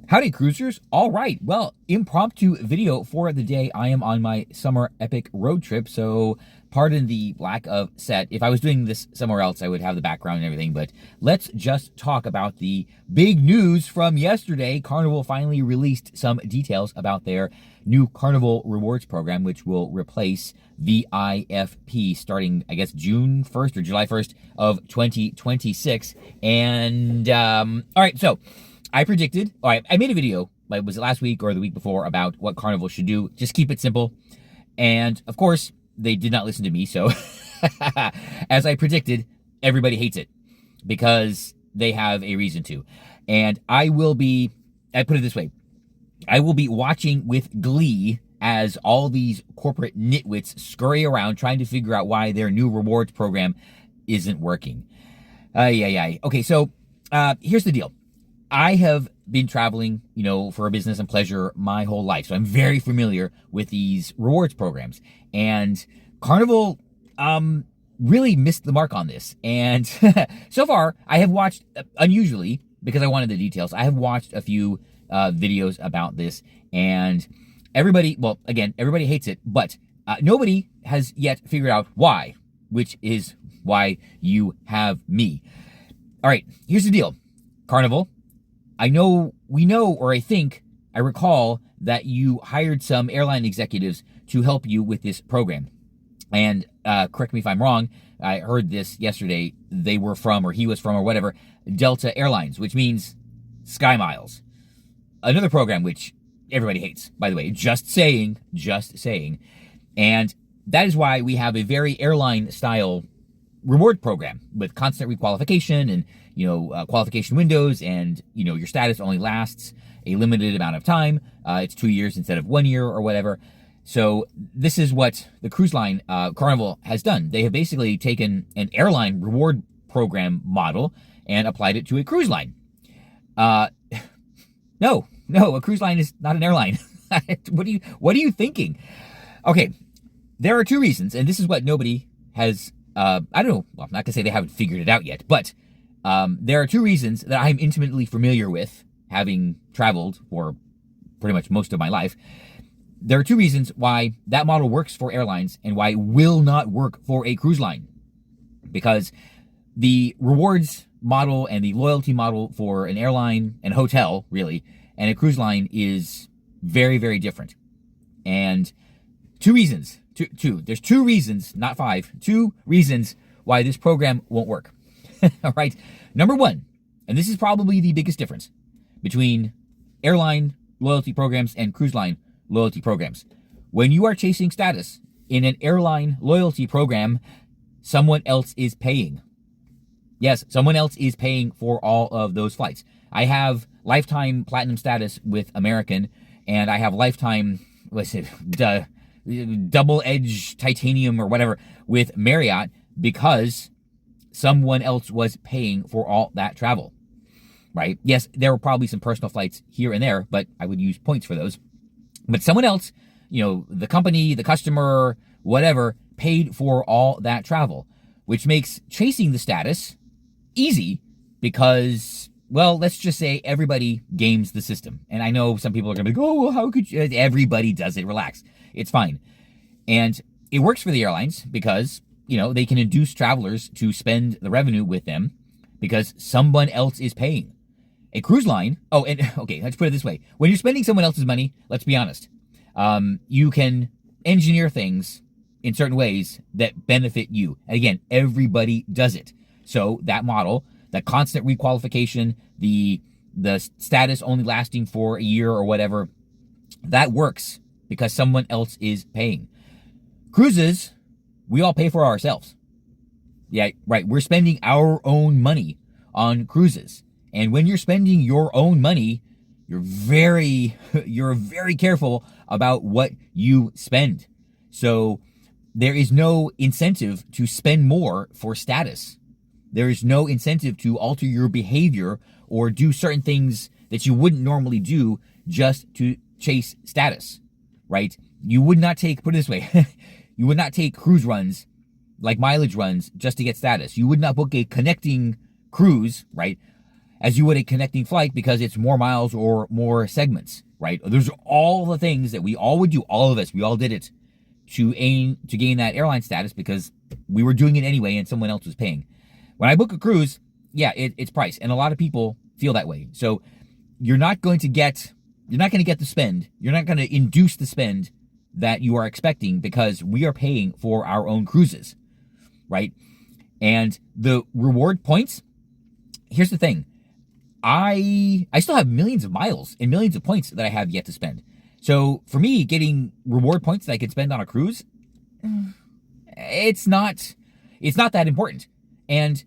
Howdy, cruisers. All right. Well, impromptu video for the day. I am on my summer epic road trip, so pardon the lack of set. If I was doing this somewhere else, I would have the background and everything, but let's just talk about the big news from yesterday. Carnival finally released some details about their new Carnival Rewards program, which will replace VIFP starting, I guess, June 1st or July 1st of 2026. And, all right, so I predicted, all right, I made a video, like, was it last week or the week before, about what Carnival should do. Just keep it simple. And, of course, they did not listen to me, so as I predicted, everybody hates it because they have a reason to. And I put it this way, I will be watching with glee as all these corporate nitwits scurry around trying to figure out why their new rewards program isn't working. Okay, so here's the deal. I have been traveling, for business and pleasure my whole life. So I'm very familiar with these rewards programs. And Carnival really missed the mark on this. And so far, I have watched, unusually, because I wanted the details, I have watched a few videos about this. And everybody hates it, but nobody has yet figured out why, which is why you have me. All right, here's the deal. Carnival, I recall that you hired some airline executives to help you with this program. And correct me if I'm wrong, I heard this yesterday, he was from, or whatever, Delta Airlines, which means Sky Miles. Another program which everybody hates, by the way, just saying. And that is why we have a very airline-style reward program with constant requalification and qualification windows, and your status only lasts a limited amount of time. It's 2 years instead of 1 year or whatever. So this is what the cruise line Carnival has done. They have basically taken an airline reward program model and applied it to a cruise line. No, a cruise line is not an airline. What are you thinking? Okay, there are two reasons, and this is what nobody has. I don't know. Well, I'm not gonna say they haven't figured it out yet, but there are two reasons that I'm intimately familiar with, having traveled for pretty much most of my life. There are two reasons why that model works for airlines and why it will not work for a cruise line. Because the rewards model and the loyalty model for an airline and hotel, really, and a cruise line is very, very different. And two reasons. There's two reasons, not five, two reasons why this program won't work. All right. Number one, and this is probably the biggest difference between airline loyalty programs and cruise line loyalty programs. When you are chasing status in an airline loyalty program, someone else is paying. Yes, someone else is paying for all of those flights. I have lifetime platinum status with American, and I have lifetime, double edge titanium or whatever with Marriott, because someone else was paying for all that travel, right? Yes, there were probably some personal flights here and there, but I would use points for those. But someone else, the company, the customer, whatever, paid for all that travel, which makes chasing the status easy because, well, let's just say everybody games the system. And I know some people are going to be like, oh, well, how could you? Everybody does it. Relax. It's fine. And it works for the airlines because, they can induce travelers to spend the revenue with them because someone else is paying. A cruise line, okay, let's put it this way. When you're spending someone else's money, let's be honest, you can engineer things in certain ways that benefit you. And again, everybody does it. So that model, that constant requalification, the status only lasting for a year or whatever, that works because someone else is paying. Cruises, we all pay for ourselves. Yeah, right. We're spending our own money on cruises. And when you're spending your own money, you're very careful about what you spend. So there is no incentive to spend more for status. There is no incentive to alter your behavior or do certain things that you wouldn't normally do just to chase status, right? You would not take, put it this way, you would not take cruise runs, like mileage runs, just to get status. You would not book a connecting cruise, right? as you would a connecting flight because it's more miles or more segments, right? There's all the things that we all would do, all of us, we all did it to aim to gain that airline status because we were doing it anyway and someone else was paying. When I book a cruise, yeah, it's price. And a lot of people feel that way. So you're not going to get the spend. You're not going to induce the spend that you are expecting because we are paying for our own cruises, right? And the reward points, here's the thing. I still have millions of miles and millions of points that I have yet to spend. So for me, getting reward points that I can spend on a cruise, it's not that important. And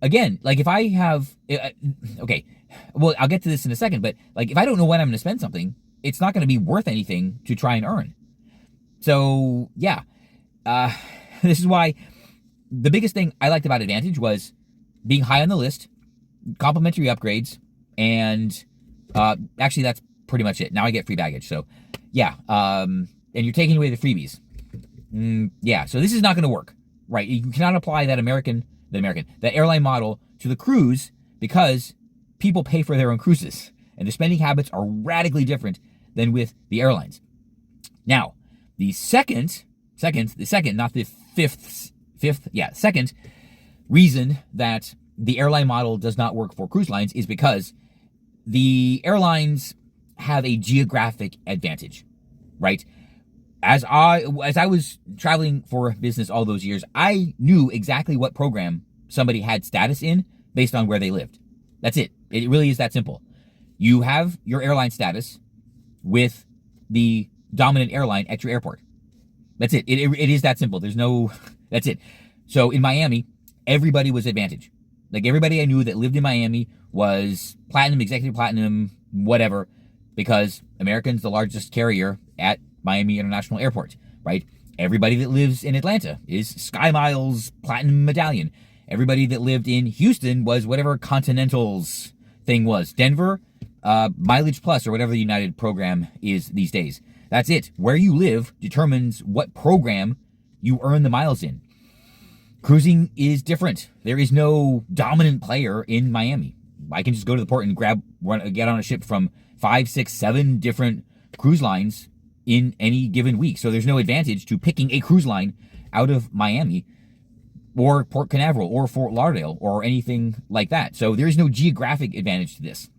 again, like if I have, okay, well, I'll get to this in a second, but like if I don't know when I'm going to spend something, it's not going to be worth anything to try and earn. So yeah, this is why the biggest thing I liked about Advantage was being high on the list, complimentary upgrades, and actually that's pretty much it. Now I get free baggage. So yeah, and you're taking away the freebies. Yeah, so this is not going to work, right? You cannot apply that that airline model to the cruise because people pay for their own cruises and the spending habits are radically different than with the airlines. Now, the second, not the fifth reason that the airline model does not work for cruise lines is because the airlines have a geographic advantage, right? As I was traveling for business all those years, I knew exactly what program somebody had status in based on where they lived. That's it. It really is that simple. You have your airline status with the dominant airline at your airport. That's it. It is that simple. That's it. So in Miami, everybody was Advantage. Like everybody I knew that lived in Miami was Platinum, Executive Platinum, whatever, because American's the largest carrier at Miami International Airport, right? Everybody that lives in Atlanta is Sky Miles Platinum Medallion. Everybody that lived in Houston was whatever Continental's thing was. Denver, Mileage Plus, or whatever the United program is these days. That's it. Where you live determines what program you earn the miles in. Cruising is different. There is no dominant player in Miami. I can just go to the port and get on a ship from 5, 6, 7 different cruise lines in any given week. So there's no advantage to picking a cruise line out of Miami or Port Canaveral or Fort Lauderdale or anything like that. So there is no geographic advantage to this,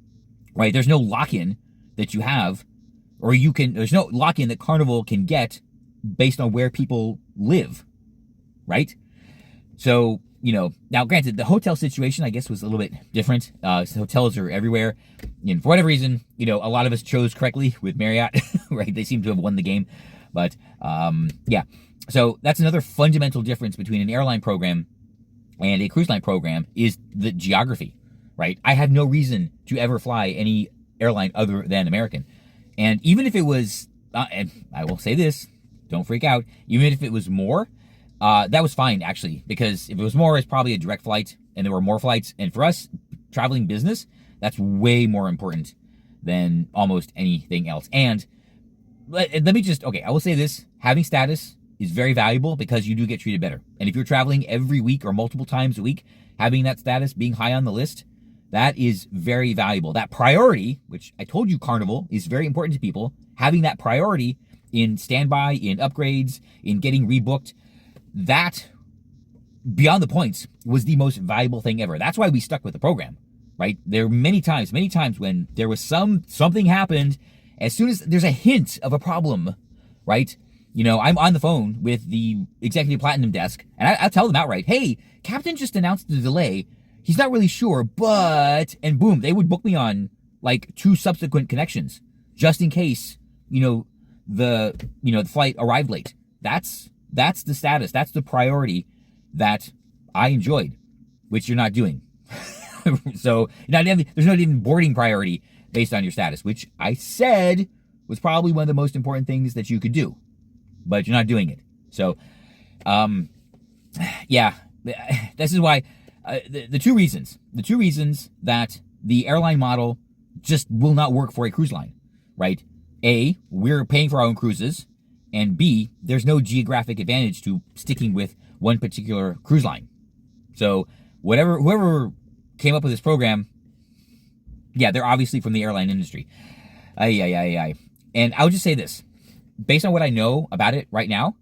right? There's no lock-in that you have, or there's no lock-in that Carnival can get based on where people live, right? So, now granted, the hotel situation, I guess, was a little bit different. Hotels are everywhere. And for whatever reason, a lot of us chose correctly with Marriott, right? They seem to have won the game. But, yeah. So that's another fundamental difference between an airline program and a cruise line program is the geography, right? I had no reason to ever fly any airline other than American. And even if it was, and I will say this, don't freak out, even if it was more, that was fine, actually, because if it was more, it's probably a direct flight, and there were more flights. And for us, traveling business, that's way more important than almost anything else. And let me just, I will say this, having status is very valuable because you do get treated better. And if you're traveling every week or multiple times a week, having that status, being high on the list, that is very valuable. That priority, which I told you Carnival is very important to people, having that priority in standby, in upgrades, in getting rebooked, that, beyond the points, was the most valuable thing ever. That's why we stuck with the program, right? There were many times when there was something happened, as soon as there's a hint of a problem, right? I'm on the phone with the Executive Platinum desk, and I tell them outright, hey, Captain just announced the delay. He's not really sure, but, and boom, they would book me on like 2 subsequent connections, just in case, the flight arrived late. That's the status. That's the priority that I enjoyed, which you're not doing. So there's not even boarding priority based on your status, which I said was probably one of the most important things that you could do, but you're not doing it. So, yeah, this is why the two reasons that the airline model just will not work for a cruise line, right? A, we're paying for our own cruises. And B, there's no geographic advantage to sticking with one particular cruise line. So whoever came up with this program, Yeah, they're obviously from the airline industry. Ay, ay, ay, ay. And I'll just say this. Based on what I know about it right now,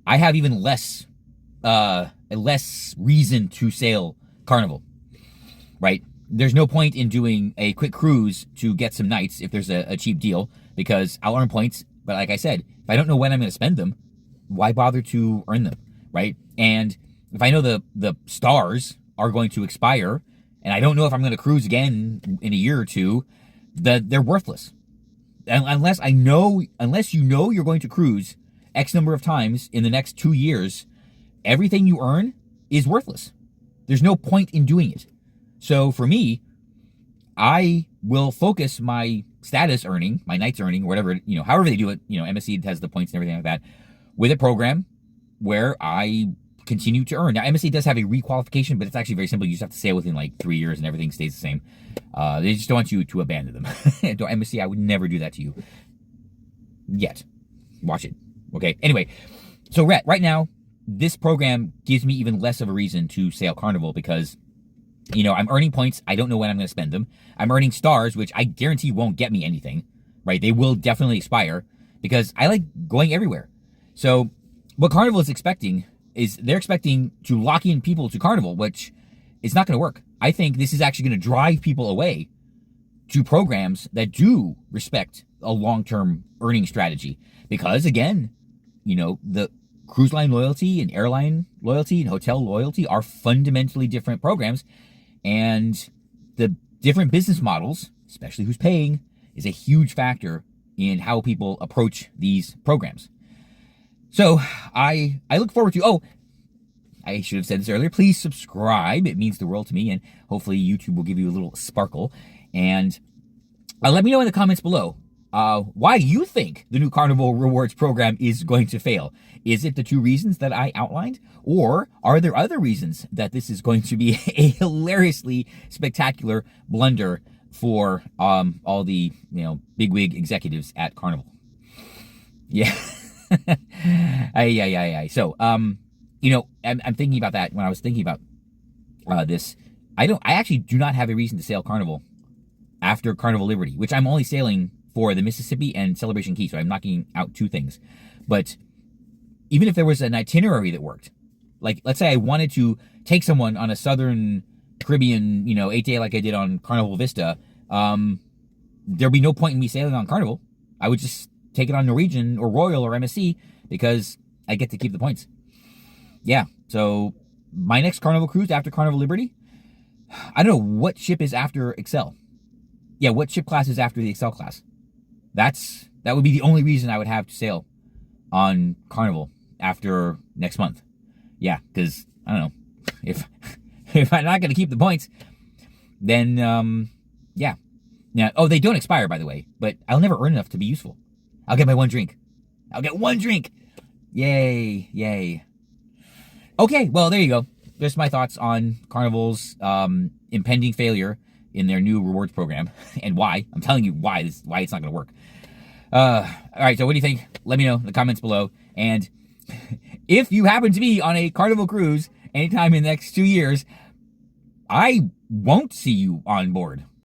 I have even less reason to sail Carnival, right? There's no point in doing a quick cruise to get some nights if there's a cheap deal, because I'll earn points. But like I said, if I don't know when I'm going to spend them, why bother to earn them, right? And if I know the stars are going to expire, and I don't know if I'm going to cruise again in a year or two, they're worthless. Unless you know you're going to cruise X number of times in the next 2 years, everything you earn is worthless. There's no point in doing it. So for me, I will focus my status earning, my nights earning, or whatever, however they do it, MSC has the points and everything like that, with a program where I continue to earn. Now, MSC does have a requalification, but it's actually very simple. You just have to sail within like 3 years and everything stays the same. They just don't want you to abandon them. MSC, I would never do that to you. Yet. Watch it. Okay. Anyway, so right now, this program gives me even less of a reason to sail Carnival because, I'm earning points. I don't know when I'm going to spend them. I'm earning stars, which I guarantee won't get me anything, right? They will definitely expire because I like going everywhere. So what Carnival is expecting is they're expecting to lock in people to Carnival, which is not going to work. I think this is actually going to drive people away to programs that do respect a long-term earning strategy. Because again, the cruise line loyalty and airline loyalty and hotel loyalty are fundamentally different programs. And the different business models, especially who's paying, is a huge factor in how people approach these programs. So I look forward to, I should have said this earlier, please subscribe. It means the world to me, and hopefully YouTube will give you a little sparkle. And let me know in the comments below why you think the new Carnival Rewards program is going to fail. Is it the 2 reasons that I outlined? Or are there other reasons that this is going to be a hilariously spectacular blunder for all the bigwig executives at Carnival? Yeah. So, I'm thinking about that when I was thinking about this. I actually do not have a reason to sail Carnival after Carnival Liberty, which I'm only sailing for the Mississippi and Celebration Key, so I'm knocking out 2 things. But even if there was an itinerary that worked, like let's say I wanted to take someone on a Southern Caribbean, 8-day like I did on Carnival Vista, there'd be no point in me sailing on Carnival. I would just take it on Norwegian or Royal or MSC because I get to keep the points. Yeah, so my next Carnival cruise after Carnival Liberty, I don't know what ship is after Excel. Yeah, what ship class is after the Excel class? That would be the only reason I would have to sail on Carnival after next month. Yeah, because, I don't know, if I'm not going to keep the points, then, yeah. Now, they don't expire, by the way, but I'll never earn enough to be useful. I'll get my 1 drink. I'll get 1 drink. Yay, yay. Okay, well, there you go. Just my thoughts on Carnival's impending failure in their new rewards program and why. I'm telling you why it's not going to work. All right, so what do you think? Let me know in the comments below. And if you happen to be on a Carnival cruise anytime in the next 2 years, I won't see you on board.